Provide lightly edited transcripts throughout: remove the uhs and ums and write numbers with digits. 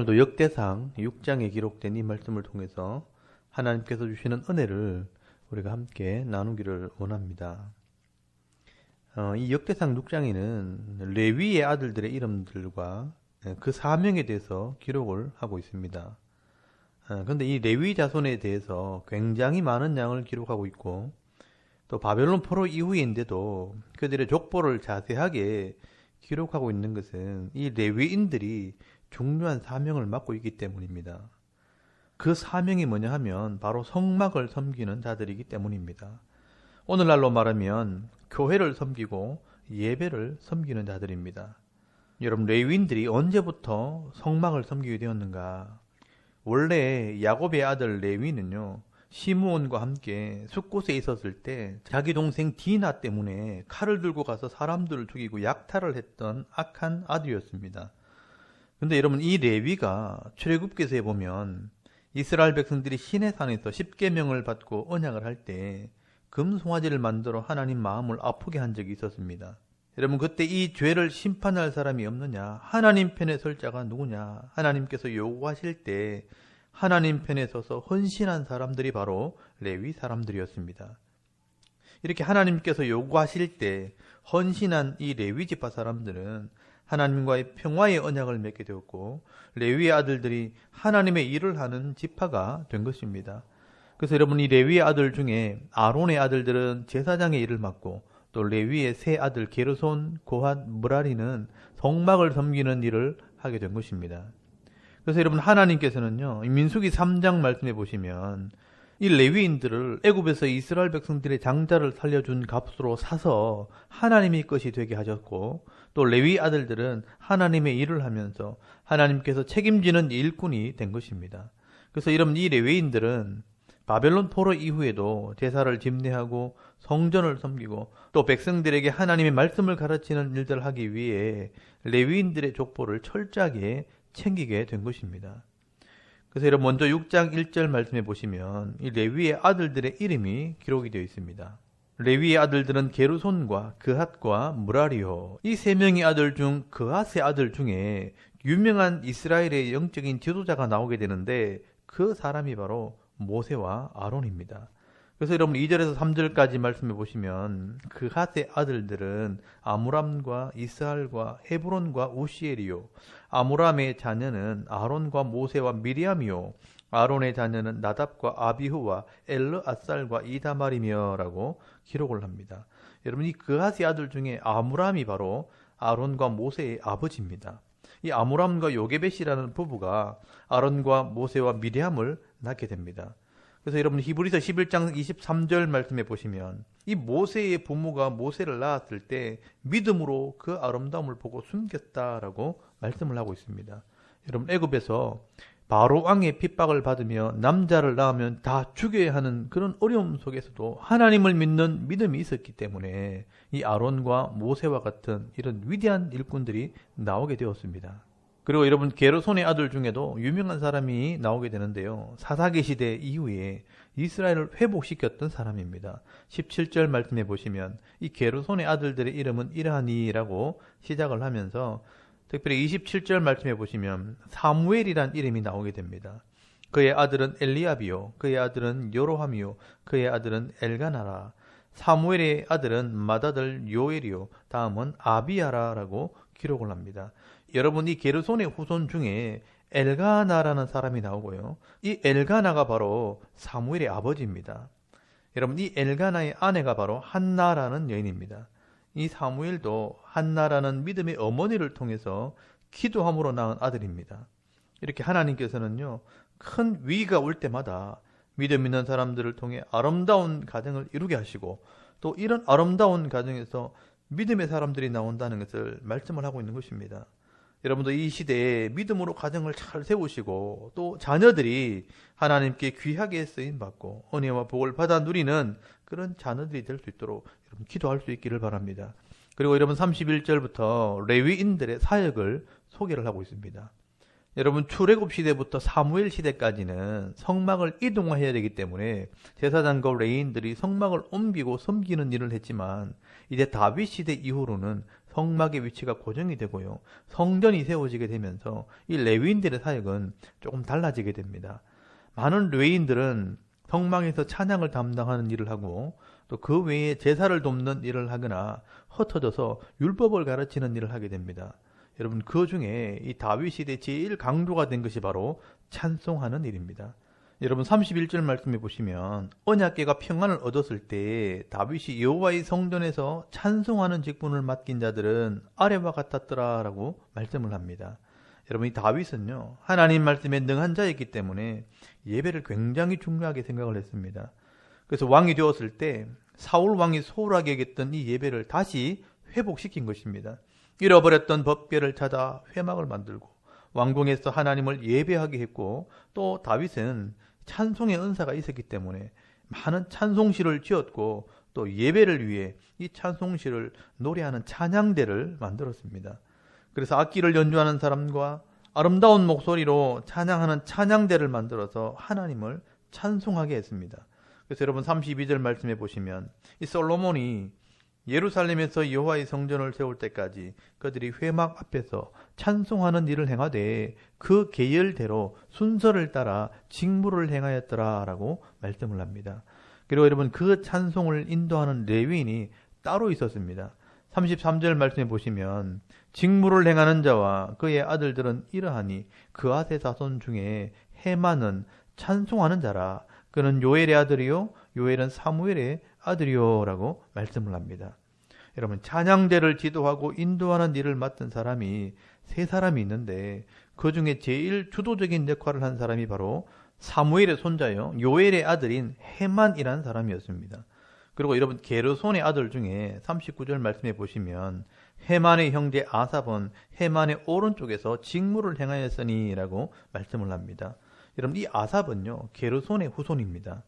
오늘도 역대상 6장에 기록된 이 말씀을 통해서 하나님께서 주시는 은혜를 우리가 함께 나누기를 원합니다. 이 역대상 6장에는 레위의 아들들의 이름들과 그 사명에 대해서 기록을 하고 있습니다. 그런데 이 레위 자손에 대해서 굉장히 많은 양을 기록하고 있고, 또 바벨론 포로 이후인데도 그들의 족보를 자세하게 기록하고 있는 것은 이 레위인들이 중요한 사명을 맡고 있기 때문입니다. 그 사명이 뭐냐 하면 바로 성막을 섬기는 자들이기 때문입니다. 오늘날로 말하면 교회를 섬기고 예배를 섬기는 자들입니다. 여러분, 레위인들이 언제부터 성막을 섬기게 되었는가? 원래 야곱의 아들 레위는요, 시므온과 함께 숫곳에 있었을 때 자기 동생 디나 때문에 칼을 들고 가서 사람들을 죽이고 약탈을 했던 악한 아들이었습니다. 근데 여러분, 이 레위가 출애굽기서에 보면 이스라엘 백성들이 시내산에서 십계명을 받고 언약을 할 때 금송아지를 만들어 하나님 마음을 아프게 한 적이 있었습니다. 여러분, 그때 이 죄를 심판할 사람이 없느냐? 하나님 편에 설 자가 누구냐? 하나님께서 요구하실 때 하나님 편에 서서 헌신한 사람들이 바로 레위 사람들이었습니다. 이렇게 하나님께서 요구하실 때 헌신한 이 레위 지파 사람들은 하나님과의 평화의 언약을 맺게 되었고, 레위의 아들들이 하나님의 일을 하는 지파가 된 것입니다. 그래서 여러분, 이 레위의 아들 중에 아론의 아들들은 제사장의 일을 맡고, 또 레위의 세 아들 게르손, 고핫, 므라리는 성막을 섬기는 일을 하게 된 것입니다. 그래서 여러분, 하나님께서는요, 민수기 3장 말씀해 보시면 이 레위인들을 애굽에서 이스라엘 백성들의 장자를 살려준 값으로 사서 하나님의 것이 되게 하셨고, 또 레위 아들들은 하나님의 일을 하면서 하나님께서 책임지는 일꾼이 된 것입니다. 그래서 여러분, 이 레위인들은 바벨론 포로 이후에도 제사를 집례하고 성전을 섬기고 또 백성들에게 하나님의 말씀을 가르치는 일들을 하기 위해 레위인들의 족보를 철저하게 챙기게 된 것입니다. 그래서 여러분, 먼저 6장 1절 말씀해 보시면 이 레위의 아들들의 이름이 기록이 되어 있습니다. 레위의 아들들은 게르손과 그핫과 므라리요. 이 세 명의 아들 중 그핫의 아들 중에 유명한 이스라엘의 영적인 지도자가 나오게 되는데, 그 사람이 바로 모세와 아론입니다. 그래서 여러분, 2절에서 3절까지 말씀해 보시면 그핫의 아들들은 아므람과 이스할과 헤브론과 우시엘이요. 아므람의 자녀는 아론과 모세와 미리암이요. 아론의 자녀는 나답과 아비후와 엘르아살과 이다말이며 라고 기록을 합니다. 여러분, 이 그핫의 아들 중에 아므람이 바로 아론과 모세의 아버지입니다. 이 아므람과 요게벳이라는 부부가 아론과 모세와 미리암을 낳게 됩니다. 그래서 여러분, 히브리서 11장 23절 말씀해 보시면 이 모세의 부모가 모세를 낳았을 때 믿음으로 그 아름다움을 보고 숨겼다라고 말씀을 하고 있습니다. 여러분, 애굽에서 바로 왕의 핍박을 받으며 남자를 낳으면 다 죽여야 하는 그런 어려움 속에서도 하나님을 믿는 믿음이 있었기 때문에 이 아론과 모세와 같은 이런 위대한 일꾼들이 나오게 되었습니다. 그리고 여러분, 게르손의 아들 중에도 유명한 사람이 나오게 되는데요, 사사기 시대 이후에 이스라엘을 회복시켰던 사람입니다. 17절 말씀해 보시면 이 게르손의 아들들의 이름은 이러하니라고 시작을 하면서 특별히 27절 말씀해 보시면 사무엘이란 이름이 나오게 됩니다. 그의 아들은 엘리압이요, 그의 아들은 요로함이요, 그의 아들은 엘가나라. 사무엘의 아들은 맏아들 요엘이요, 다음은 아비야라라고 기록을 합니다. 여러분, 이 게르손의 후손 중에 엘가나라는 사람이 나오고요, 이 엘가나가 바로 사무엘의 아버지입니다. 여러분, 이 엘가나의 아내가 바로 한나라는 여인입니다. 이 사무엘도 한나라는 믿음의 어머니를 통해서 기도함으로 낳은 아들입니다. 이렇게 하나님께서는요, 큰 위기가 올 때마다 믿음 있는 사람들을 통해 아름다운 가정을 이루게 하시고, 또 이런 아름다운 가정에서 믿음의 사람들이 나온다는 것을 말씀을 하고 있는 것입니다. 여러분도 이 시대에 믿음으로 가정을 잘 세우시고, 또 자녀들이 하나님께 귀하게 쓰임받고 은혜와 복을 받아 누리는 그런 자녀들이 될 수 있도록 여러분 기도할 수 있기를 바랍니다. 그리고 여러분, 31절부터 레위인들의 사역을 소개를 하고 있습니다. 여러분, 출애굽 시대부터 사무엘 시대까지는 성막을 이동해야 되기 때문에 제사장과 레위인들이 성막을 옮기고 섬기는 일을 했지만, 이제 다윗 시대 이후로는 성막의 위치가 고정이 되고요. 성전이 세워지게 되면서 이 레위인들의 사역은 조금 달라지게 됩니다. 많은 레위인들은 성막에서 찬양을 담당하는 일을 하고 또 그 외에 제사를 돕는 일을 하거나 흩어져서 율법을 가르치는 일을 하게 됩니다. 여러분, 그 중에 이 다윗 시대 제일 강조가 된 것이 바로 찬송하는 일입니다. 여러분, 31절 말씀해 보시면 언약궤가 평안을 얻었을 때 다윗이 여호와의 성전에서 찬송하는 직분을 맡긴 자들은 아래와 같았더라 라고 말씀을 합니다. 여러분, 이 다윗은요, 하나님 말씀에 능한 자였기 때문에 예배를 굉장히 중요하게 생각을 했습니다. 그래서 왕이 되었을 때 사울 왕이 소홀하게 여겼던 이 예배를 다시 회복시킨 것입니다. 잃어버렸던 법궤를 찾아 회막을 만들고 왕궁에서 하나님을 예배하게 했고, 또 다윗은 찬송의 은사가 있었기 때문에 많은 찬송시를 지었고 또 예배를 위해 이 찬송시를 노래하는 찬양대를 만들었습니다. 그래서 악기를 연주하는 사람과 아름다운 목소리로 찬양하는 찬양대를 만들어서 하나님을 찬송하게 했습니다. 그래서 여러분 32절 말씀해 보시면 이 솔로몬이 예루살렘에서 여호와의 성전을 세울 때까지 그들이 회막 앞에서 찬송하는 일을 행하되 그 계열대로 순서를 따라 직무를 행하였더라라고 말씀을 합니다. 그리고 여러분, 그 찬송을 인도하는 레위인이 따로 있었습니다. 33절 말씀해 보시면 직무를 행하는 자와 그의 아들들은 이러하니 그앗의 자손 중에 헤만은 찬송하는 자라. 그는 요엘의 아들이요 요엘은 사무엘의 아들이요 라고 말씀을 합니다. 여러분, 찬양대를 지도하고 인도하는 일을 맡은 사람이 세 사람이 있는데 그 중에 제일 주도적인 역할을 한 사람이 바로 사무엘의 손자요 요엘의 아들인 헤만이라는 사람이었습니다. 그리고 여러분, 게르손의 아들 중에 39절 말씀해 보시면 헤만의 형제 아삽은 헤만의 오른쪽에서 직무를 행하였으니 라고 말씀을 합니다. 여러분, 이 아삽은요 게르손의 후손입니다.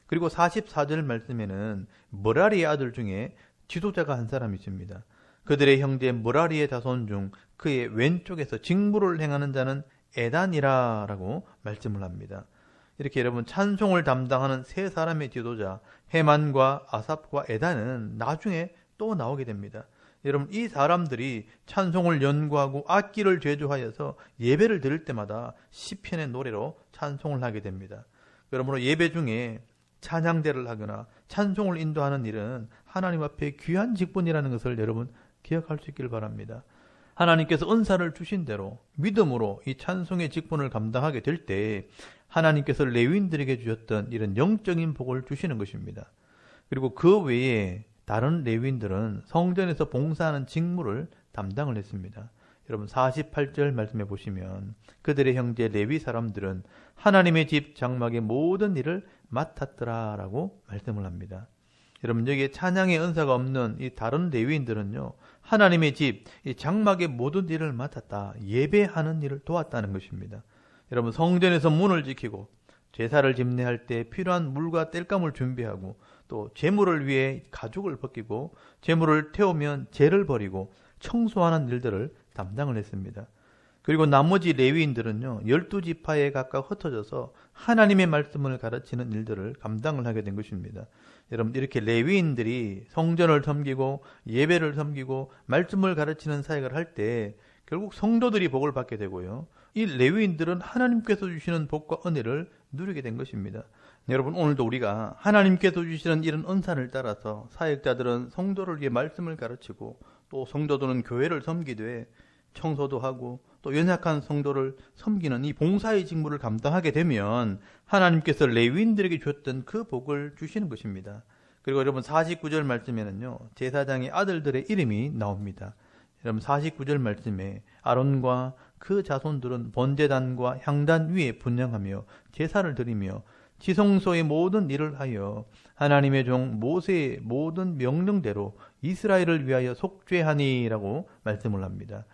그리고 44절 말씀에는 머라리의 아들 중에 지도자가 한 사람이 있습니다. 그들의 형제 머라리의 자손 중 그의 왼쪽에서 직무를 행하는 자는 에단이라 라고 말씀을 합니다. 이렇게 여러분, 찬송을 담당하는 세 사람의 지도자 헤만과 아삽과 에단은 나중에 또 나오게 됩니다. 여러분, 이 사람들이 찬송을 연구하고 악기를 제조하여서 예배를 드릴 때마다 시편의 노래로 찬송을 하게 됩니다. 그러므로 예배 중에 찬양대를 하거나 찬송을 인도하는 일은 하나님 앞에 귀한 직분이라는 것을 여러분 기억할 수 있길 바랍니다. 하나님께서 은사를 주신 대로 믿음으로 이 찬송의 직분을 감당하게 될 때 하나님께서 레위인들에게 주셨던 이런 영적인 복을 주시는 것입니다. 그리고 그 외에 다른 레위인들은 성전에서 봉사하는 직무를 담당을 했습니다. 여러분, 48절 말씀해 보시면 그들의 형제 레위 사람들은 하나님의 집 장막의 모든 일을 맡았더라 라고 말씀을 합니다. 여러분, 여기에 찬양의 은사가 없는 이 다른 레위인들은요 하나님의 집, 이 장막의 모든 일을 맡았다, 예배하는 일을 도왔다는 것입니다. 여러분, 성전에서 문을 지키고 제사를 집례할 때 필요한 물과 땔감을 준비하고 또 제물을 위해 가죽을 벗기고 제물을 태우면 재를 버리고 청소하는 일들을 담당을 했습니다. 그리고 나머지 레위인들은요 12지파에 각각 흩어져서 하나님의 말씀을 가르치는 일들을 감당을 하게 된 것입니다. 여러분, 이렇게 레위인들이 성전을 섬기고 예배를 섬기고 말씀을 가르치는 사역을 할 때 결국 성도들이 복을 받게 되고요, 이 레위인들은 하나님께서 주시는 복과 은혜를 누리게 된 것입니다. 여러분, 오늘도 우리가 하나님께서 주시는 이런 은사를 따라서 사역자들은 성도를 위해 말씀을 가르치고 또 성도들은 교회를 섬기되 청소도 하고 또 연약한 성도를 섬기는 이 봉사의 직무를 감당하게 되면 하나님께서 레위인들에게 주셨던 그 복을 주시는 것입니다. 그리고 여러분, 49절 말씀에는요 제사장의 아들들의 이름이 나옵니다. 여러분, 49절 말씀에 아론과 그 자손들은 번제단과 향단 위에 분향하며 제사를 드리며 지성소의 모든 일을 하여 하나님의 종 모세의 모든 명령대로 이스라엘을 위하여 속죄하니라고 말씀을 합니다.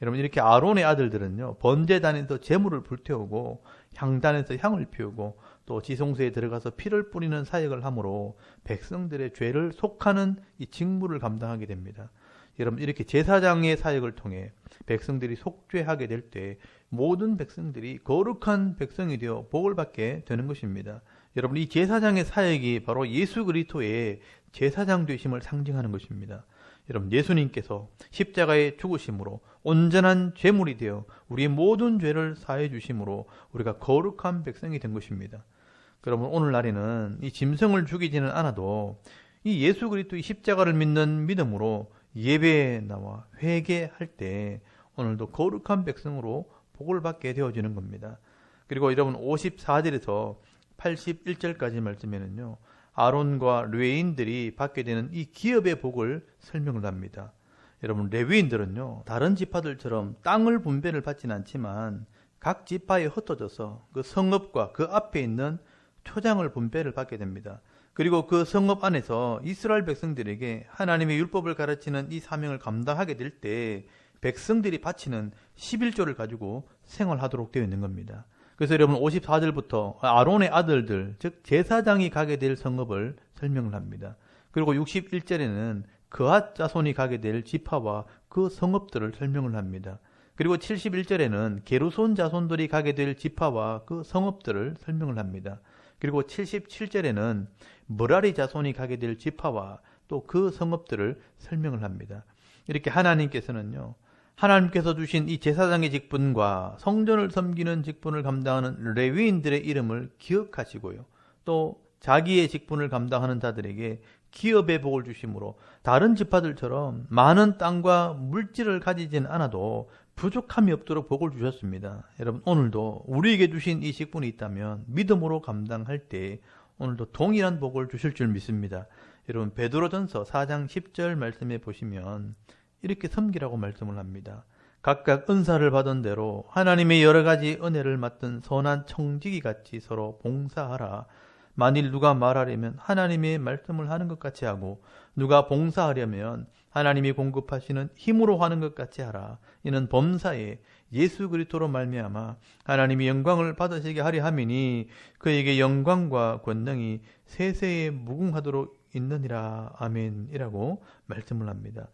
여러분, 이렇게 아론의 아들들은요 번제단에서 제물을 불태우고 향단에서 향을 피우고 또 지성소에 들어가서 피를 뿌리는 사역을 하므로 백성들의 죄를 속하는 이 직무를 감당하게 됩니다. 여러분, 이렇게 제사장의 사역을 통해 백성들이 속죄하게 될 때 모든 백성들이 거룩한 백성이 되어 복을 받게 되는 것입니다. 여러분, 이 제사장의 사역이 바로 예수 그리스도의 제사장 되심을 상징하는 것입니다. 여러분, 예수님께서 십자가의 죽으심으로 온전한 제물이 되어 우리의 모든 죄를 사해 주심으로 우리가 거룩한 백성이 된 것입니다. 그러면 오늘날에는 이 짐승을 죽이지는 않아도 이 예수 그리스도의 십자가를 믿는 믿음으로 예배에 나와 회개할 때 오늘도 거룩한 백성으로 복을 받게 되어지는 겁니다. 그리고 여러분, 54절에서 81절까지 말씀에는요, 아론과 레위인들이 받게 되는 이 기업의 복을 설명을 합니다. 여러분, 레위인들은요, 다른 지파들처럼 땅을 분배를 받지는 않지만 각 지파에 흩어져서 그 성읍과 그 앞에 있는 초장을 분배를 받게 됩니다. 그리고 그 성읍 안에서 이스라엘 백성들에게 하나님의 율법을 가르치는 이 사명을 감당하게 될 때 백성들이 바치는 11조를 가지고 생활하도록 되어 있는 겁니다. 그래서 여러분, 54절부터 아론의 아들들, 즉 제사장이 가게 될 성읍을 설명을 합니다. 그리고 61절에는 그앗 자손이 가게 될 지파와 그 성읍들을 설명을 합니다. 그리고 71절에는 게르손 자손들이 가게 될 지파와 그 성읍들을 설명을 합니다. 그리고 77절에는 므라리 자손이 가게 될 지파와 또 그 성읍들을 설명을 합니다. 이렇게 하나님께서는요, 하나님께서 주신 이 제사장의 직분과 성전을 섬기는 직분을 감당하는 레위인들의 이름을 기억하시고요, 또 자기의 직분을 감당하는 자들에게 기업의 복을 주심으로 다른 지파들처럼 많은 땅과 물질을 가지진 않아도 부족함이 없도록 복을 주셨습니다. 여러분, 오늘도 우리에게 주신 이 직분이 있다면 믿음으로 감당할 때 오늘도 동일한 복을 주실 줄 믿습니다. 여러분, 베드로전서 4장 10절 말씀에 보시면 이렇게 섬기라고 말씀을 합니다. 각각 은사를 받은 대로 하나님의 여러 가지 은혜를 맡은 선한 청지기 같이 서로 봉사하라. 만일 누가 말하려면 하나님의 말씀을 하는 것 같이 하고, 누가 봉사하려면 하나님이 공급하시는 힘으로 하는 것 같이 하라. 이는 범사에 예수 그리스도로 말미암아 하나님이 영광을 받으시게 하려 함이니 그에게 영광과 권능이 세세에 무궁하도록 있느니라. 아멘이라고 말씀을 합니다.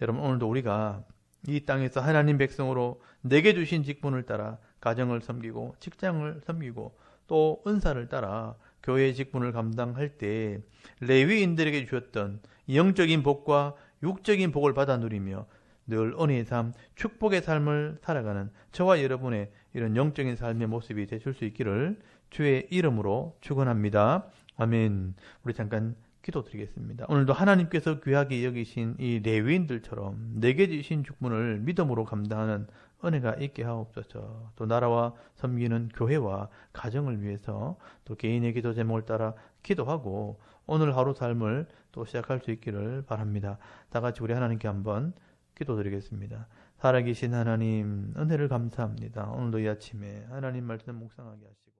여러분, 오늘도 우리가 이 땅에서 하나님 백성으로 내게 주신 직분을 따라 가정을 섬기고 직장을 섬기고 또 은사를 따라 교회의 직분을 감당할 때 레위인들에게 주셨던 영적인 복과 육적인 복을 받아 누리며 늘 은혜의 삶, 축복의 삶을 살아가는 저와 여러분의 이런 영적인 삶의 모습이 되실 수 있기를 주의 이름으로 축원합니다. 아멘. 우리 잠깐 기도드리겠습니다. 오늘도 하나님께서 귀하게 여기신 이 레위인들처럼 내게 주신 직분을 믿음으로 감당하는 은혜가 있게 하옵소서. 또 나라와 섬기는 교회와 가정을 위해서 또 개인의 기도 제목을 따라 기도하고 오늘 하루 삶을 또 시작할 수 있기를 바랍니다. 다 같이 우리 하나님께 한번 기도드리겠습니다. 살아계신 하나님, 은혜를 감사합니다. 오늘도 이 아침에 하나님 말씀 묵상하게 하시고